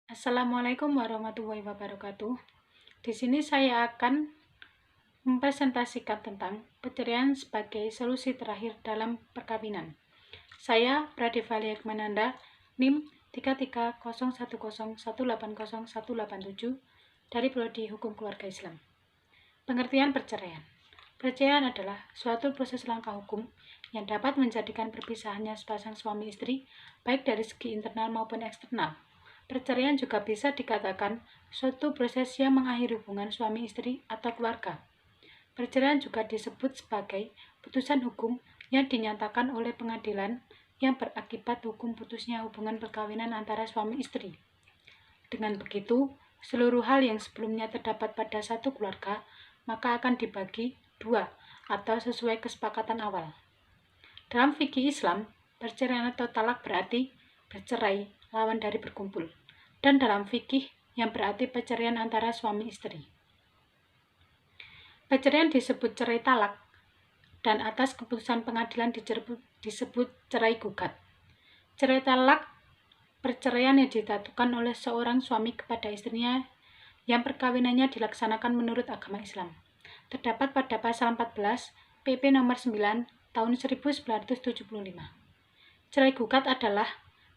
Assalamualaikum warahmatullahi wabarakatuh. Di sini saya akan mempresentasikan tentang perceraian sebagai solusi terakhir dalam perkawinan. Saya Pradivalia Hikmananda, NIM 330101801807 dari Prodi Hukum Keluarga Islam. Pengertian perceraian. Perceraian adalah suatu proses langkah hukum yang dapat menjadikan perpisahannya sepasang suami istri, baik dari segi internal maupun eksternal. Perceraian juga bisa dikatakan suatu proses yang mengakhiri hubungan suami istri atau keluarga. Perceraian juga disebut sebagai putusan hukum yang dinyatakan oleh pengadilan yang berakibat hukum putusnya hubungan perkawinan antara suami istri. Dengan begitu, seluruh hal yang sebelumnya terdapat pada satu keluarga maka akan dibagi dua atau sesuai kesepakatan awal. Dalam fikih Islam, perceraian atau talak berarti bercerai lawan dari berkumpul, dan dalam fikih yang berarti perceraian antara suami istri. Perceraian disebut cerai talak, dan atas keputusan pengadilan disebut cerai gugat. Cerai talak perceraian yang dijatuhkan oleh seorang suami kepada istrinya yang perkawinannya dilaksanakan menurut agama Islam. Terdapat pada pasal 14 PP nomor 9 tahun 1975. Cerai gugat adalah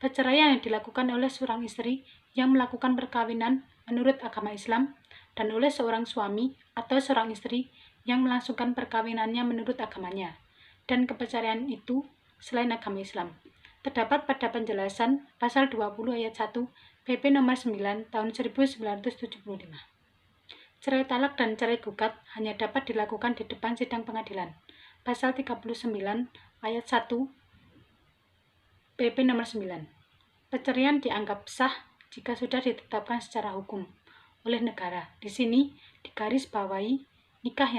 perceraian yang dilakukan oleh seorang istri yang melakukan perkawinan menurut agama Islam dan oleh seorang suami atau seorang istri yang melangsungkan perkawinannya menurut agamanya, dan kepercayaan itu selain agama Islam. Terdapat pada penjelasan pasal 20 ayat 1 PP nomor 9 tahun 1975. Cerai talak dan cerai gugat hanya dapat dilakukan di depan sidang pengadilan. Pasal 39 ayat 1 PP nomor 9. Perceraian dianggap sah jika sudah ditetapkan secara hukum oleh negara. Di sini digarisbawahi nikah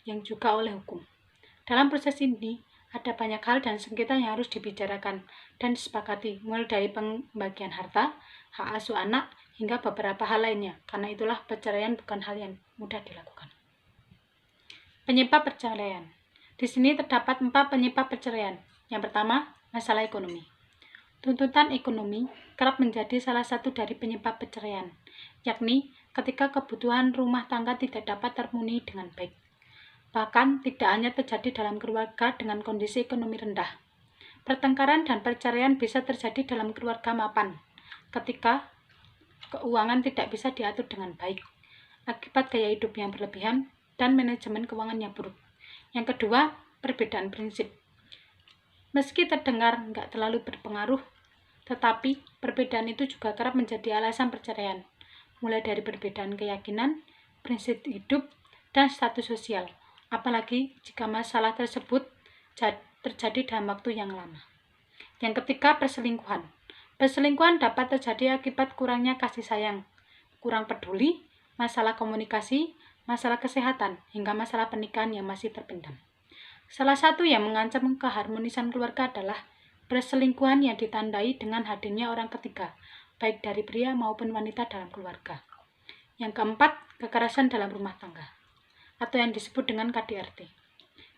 yang juga oleh hukum. Dalam proses ini ada banyak hal dan sengketa yang harus dibicarakan dan disepakati, mulai dari pembagian harta, hak asuh anak, hingga beberapa hal lainnya. Karena itulah perceraian bukan hal yang mudah dilakukan. Penyebab perceraian. Di sini terdapat 4 penyebab perceraian. Yang pertama, masalah ekonomi. Tuntutan ekonomi kerap menjadi salah satu dari penyebab perceraian, yakni ketika kebutuhan rumah tangga tidak dapat terpenuhi dengan baik. Bahkan tidak hanya terjadi dalam keluarga dengan kondisi ekonomi rendah. Pertengkaran dan perceraian bisa terjadi dalam keluarga mapan, ketika keuangan tidak bisa diatur dengan baik, akibat gaya hidup yang berlebihan dan manajemen keuangan yang buruk. Yang kedua, perbedaan prinsip. Meski terdengar nggak terlalu berpengaruh, tetapi perbedaan itu juga kerap menjadi alasan perceraian, mulai dari perbedaan keyakinan, prinsip hidup, dan status sosial, apalagi jika masalah tersebut terjadi dalam waktu yang lama. Yang ketiga, perselingkuhan. Perselingkuhan dapat terjadi akibat kurangnya kasih sayang, kurang peduli, masalah komunikasi, masalah kesehatan, hingga masalah pernikahan yang masih terpendam. Salah satu yang mengancam keharmonisan keluarga adalah perselingkuhan yang ditandai dengan hadirnya orang ketiga, baik dari pria maupun wanita dalam keluarga. Yang keempat, kekerasan dalam rumah tangga, atau yang disebut dengan KDRT.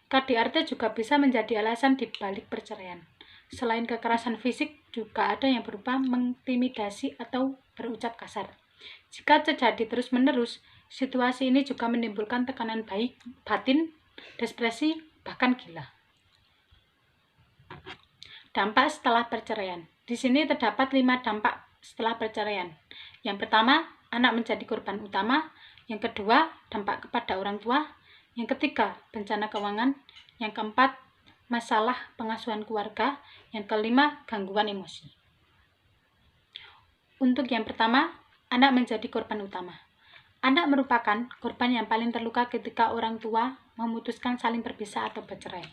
KDRT juga bisa menjadi alasan di balik perceraian. Selain kekerasan fisik, juga ada yang berupa mengintimidasi atau berucap kasar. Jika terjadi terus-menerus, situasi ini juga menimbulkan tekanan batin, depresi, bahkan gila. Dampak setelah perceraian. Di sini terdapat 5 dampak setelah perceraian. Yang pertama, anak menjadi korban utama. Yang kedua, dampak kepada orang tua. Yang ketiga, bencana keuangan. Yang keempat, masalah pengasuhan keluarga. Yang kelima, gangguan emosi. Untuk yang pertama, anak menjadi korban utama. Anak merupakan korban yang paling terluka ketika orang tua memutuskan saling berpisah atau bercerai.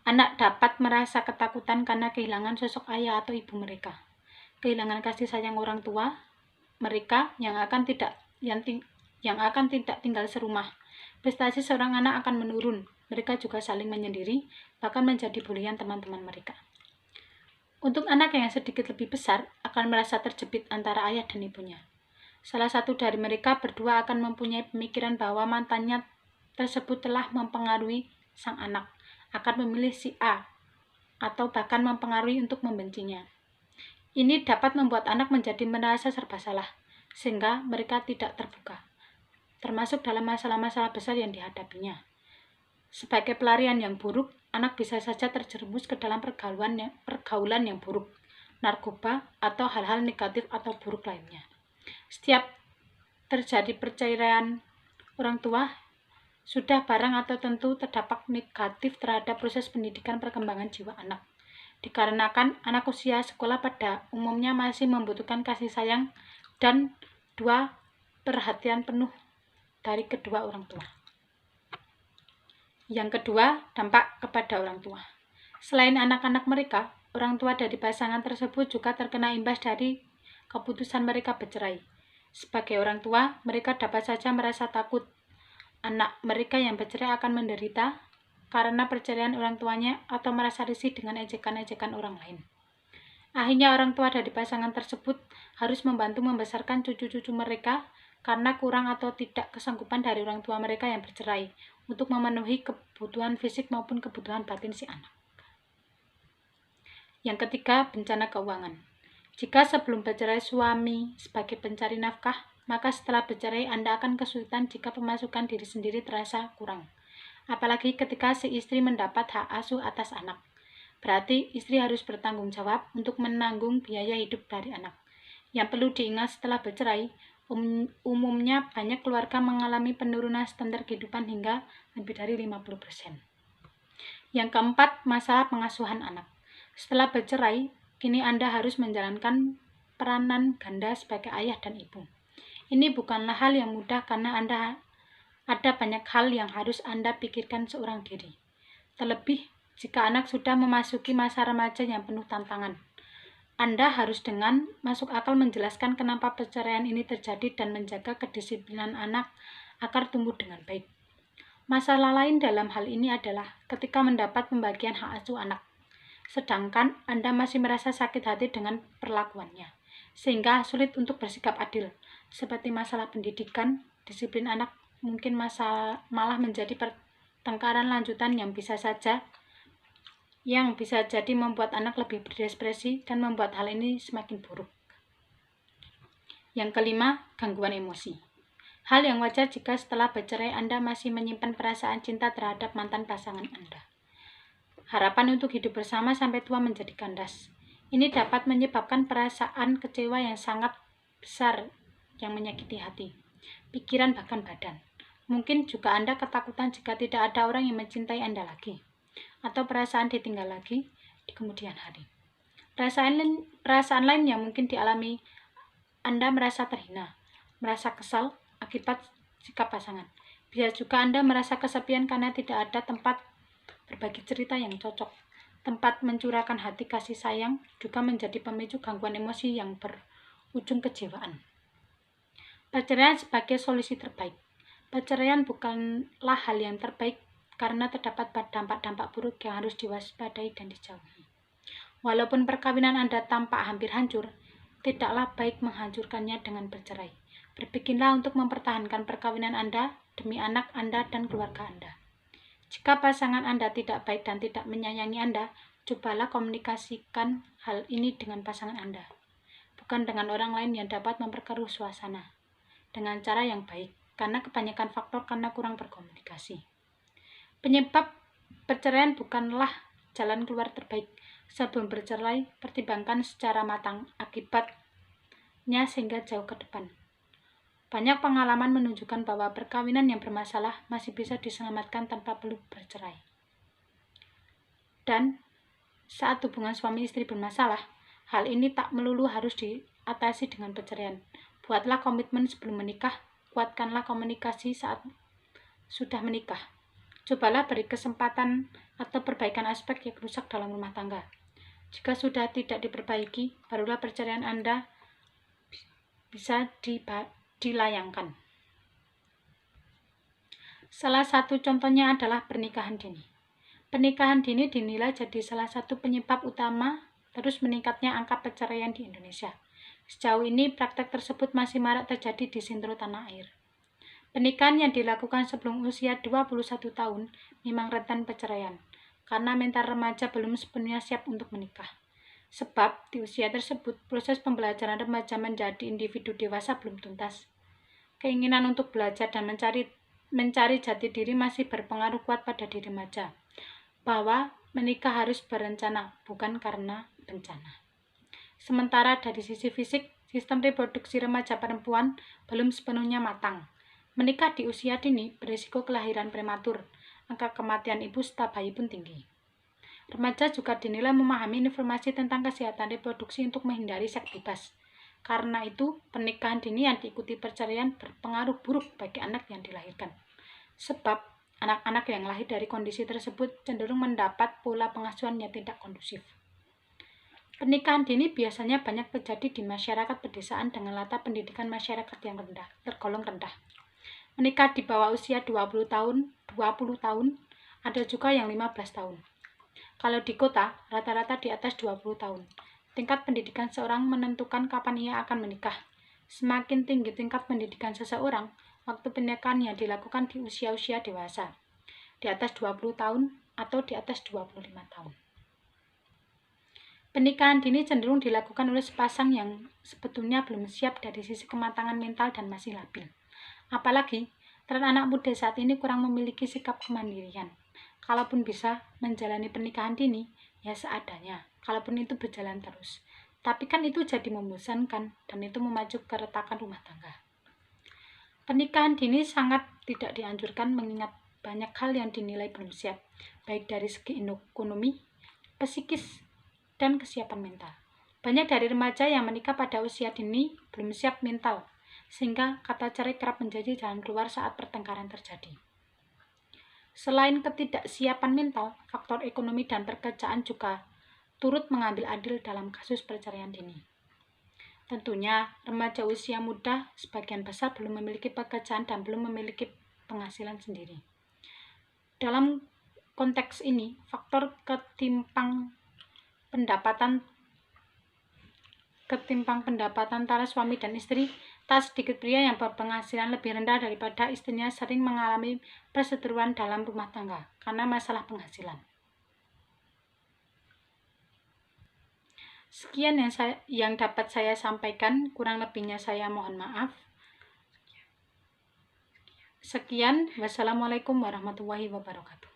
Anak dapat merasa ketakutan karena kehilangan sosok ayah atau ibu mereka, kehilangan kasih sayang orang tua mereka yang akan tidak tinggal serumah. Prestasi seorang anak akan menurun. Mereka juga saling menyendiri, bahkan menjadi bulian teman-teman mereka. Untuk anak yang sedikit lebih besar, akan merasa terjepit antara ayah dan ibunya. Salah satu dari mereka berdua akan mempunyai pemikiran bahwa mantannya tersebut telah mempengaruhi sang anak, akan memilih si A, atau bahkan mempengaruhi untuk membencinya. Ini dapat membuat anak menjadi merasa serba salah, sehingga mereka tidak terbuka, termasuk dalam masalah-masalah besar yang dihadapinya. Sebagai pelarian yang buruk, anak bisa saja terjerumus ke dalam pergaulan yang buruk, narkoba, atau hal-hal negatif atau buruk lainnya. Setiap terjadi perceraian orang tua, sudah barang atau tentu terdapat negatif terhadap proses pendidikan perkembangan jiwa anak. Dikarenakan anak usia sekolah pada umumnya masih membutuhkan kasih sayang dan perhatian penuh dari kedua orang tua. Yang kedua, dampak kepada orang tua. Selain anak-anak mereka, orang tua dari pasangan tersebut juga terkena imbas dari keputusan mereka bercerai. Sebagai orang tua, mereka dapat saja merasa takut anak mereka yang bercerai akan menderita karena perceraian orang tuanya atau merasa risih dengan ejekan-ejekan orang lain. Akhirnya orang tua dari pasangan tersebut harus membantu membesarkan cucu-cucu mereka karena kurang atau tidak kesanggupan dari orang tua mereka yang bercerai untuk memenuhi kebutuhan fisik maupun kebutuhan batin si anak. Yang ketiga, bencana keuangan. Jika sebelum bercerai suami sebagai pencari nafkah, maka setelah bercerai Anda akan kesulitan jika pemasukan diri sendiri terasa kurang. Apalagi ketika si istri mendapat hak asuh atas anak. Berarti istri harus bertanggung jawab untuk menanggung biaya hidup dari anak. Yang perlu diingat setelah bercerai, umumnya banyak keluarga mengalami penurunan standar kehidupan hingga lebih dari 50%. Yang keempat, masalah pengasuhan anak. Setelah bercerai, kini Anda harus menjalankan peranan ganda sebagai ayah dan ibu. Ini bukanlah hal yang mudah karena ada banyak hal yang harus Anda pikirkan seorang diri. Terlebih, jika anak sudah memasuki masa remaja yang penuh tantangan. Anda harus dengan masuk akal menjelaskan kenapa perceraian ini terjadi dan menjaga kedisiplinan anak agar tumbuh dengan baik. Masalah lain dalam hal ini adalah ketika mendapat pembagian hak asuh anak, sedangkan Anda masih merasa sakit hati dengan perlakuannya, sehingga sulit untuk bersikap adil, seperti masalah pendidikan, disiplin anak, mungkin malah menjadi pertengkaran lanjutan yang bisa jadi membuat anak lebih berdepresi dan membuat hal ini semakin buruk. Yang kelima, gangguan emosi. Hal yang wajar jika setelah bercerai Anda masih menyimpan perasaan cinta terhadap mantan pasangan Anda. Harapan untuk hidup bersama sampai tua menjadi kandas. Ini dapat menyebabkan perasaan kecewa yang sangat besar yang menyakiti hati, pikiran bahkan badan. Mungkin juga Anda ketakutan jika tidak ada orang yang mencintai Anda lagi, atau perasaan ditinggal lagi di kemudian hari. Perasaan lain yang mungkin dialami Anda merasa terhina, merasa kesal akibat sikap pasangan. Bisa juga Anda merasa kesepian karena tidak ada tempat berbagi cerita yang cocok. Tempat mencurahkan hati kasih sayang juga menjadi pemicu gangguan emosi yang berujung kejiwaan. Perceraian sebagai solusi terbaik. Perceraian bukanlah hal yang terbaik karena terdapat dampak-dampak buruk yang harus diwaspadai dan dijauhi. Walaupun perkawinan Anda tampak hampir hancur, tidaklah baik menghancurkannya dengan bercerai. Berpikirlah untuk mempertahankan perkawinan Anda demi anak Anda dan keluarga Anda. Jika pasangan Anda tidak baik dan tidak menyayangi Anda, cobalah komunikasikan hal ini dengan pasangan Anda, bukan dengan orang lain yang dapat memperkeruh suasana, dengan cara yang baik, karena kebanyakan faktor karena kurang berkomunikasi. Penyebab perceraian bukanlah jalan keluar terbaik. Sebelum bercerai, pertimbangkan secara matang akibatnya sehingga jauh ke depan. Banyak pengalaman menunjukkan bahwa perkawinan yang bermasalah masih bisa diselamatkan tanpa perlu bercerai. Dan saat hubungan suami istri bermasalah, hal ini tak melulu harus diatasi dengan perceraian. Buatlah komitmen sebelum menikah, kuatkanlah komunikasi saat sudah menikah. Cobalah beri kesempatan atau perbaikan aspek yang rusak dalam rumah tangga. Jika sudah tidak diperbaiki, barulah perceraian Anda bisa dilayangkan. Salah satu contohnya adalah pernikahan dini. Pernikahan dini dinilai jadi salah satu penyebab utama terus meningkatnya angka perceraian di Indonesia. Sejauh ini, praktek tersebut masih marak terjadi di sentro tanah air. Pernikahan yang dilakukan sebelum usia 21 tahun memang rentan perceraian, karena mental remaja belum sepenuhnya siap untuk menikah. Sebab di usia tersebut proses pembelajaran remaja menjadi individu dewasa belum tuntas. Keinginan untuk belajar dan mencari jati diri masih berpengaruh kuat pada diri remaja, bahwa menikah harus berencana, bukan karena bencana. Sementara dari sisi fisik, sistem reproduksi remaja perempuan belum sepenuhnya matang. Menikah di usia dini berisiko kelahiran prematur, angka kematian ibu serta bayi pun tinggi. Remaja juga dinilai memahami informasi tentang kesehatan reproduksi untuk menghindari seks bebas. Karena itu, pernikahan dini yang diikuti perceraian berpengaruh buruk bagi anak yang dilahirkan. Sebab, anak-anak yang lahir dari kondisi tersebut cenderung mendapat pola pengasuhan yang tidak kondusif. Pernikahan dini biasanya banyak terjadi di masyarakat pedesaan dengan latar pendidikan masyarakat yang tergolong rendah. Menikah di bawah usia 20 tahun, ada juga yang 15 tahun. Kalau di kota, rata-rata di atas 20 tahun. Tingkat pendidikan seorang menentukan kapan ia akan menikah. Semakin tinggi tingkat pendidikan seseorang, waktu pernikahan yang dilakukan di usia-usia dewasa, di atas 20 tahun atau di atas 25 tahun. Pernikahan dini cenderung dilakukan oleh sepasang yang sebetulnya belum siap dari sisi kematangan mental dan masih labil. Apalagi, tren anak muda saat ini kurang memiliki sikap kemandirian. Kalaupun bisa menjalani pernikahan dini, ya seadanya. Kalaupun itu berjalan terus. Tapi kan itu jadi membosankan dan itu memacu keretakan rumah tangga. Pernikahan dini sangat tidak dianjurkan mengingat banyak hal yang dinilai belum siap, baik dari segi ekonomi, psikis, dan kesiapan mental. Banyak dari remaja yang menikah pada usia dini belum siap mental, sehingga kata cerai kerap menjadi jalan keluar saat pertengkaran terjadi. Selain ketidaksiapan mental, faktor ekonomi dan pekerjaan juga turut mengambil andil dalam kasus perceraian dini. Tentunya, remaja usia muda sebagian besar belum memiliki pekerjaan dan belum memiliki penghasilan sendiri. Dalam konteks ini, faktor ketimpang pendapatan antara suami dan istri, tak sedikit pria yang berpenghasilan lebih rendah daripada istrinya sering mengalami perseteruan dalam rumah tangga karena masalah penghasilan. Sekian yang dapat saya sampaikan, kurang lebihnya saya mohon maaf. Sekian, wassalamualaikum warahmatullahi wabarakatuh.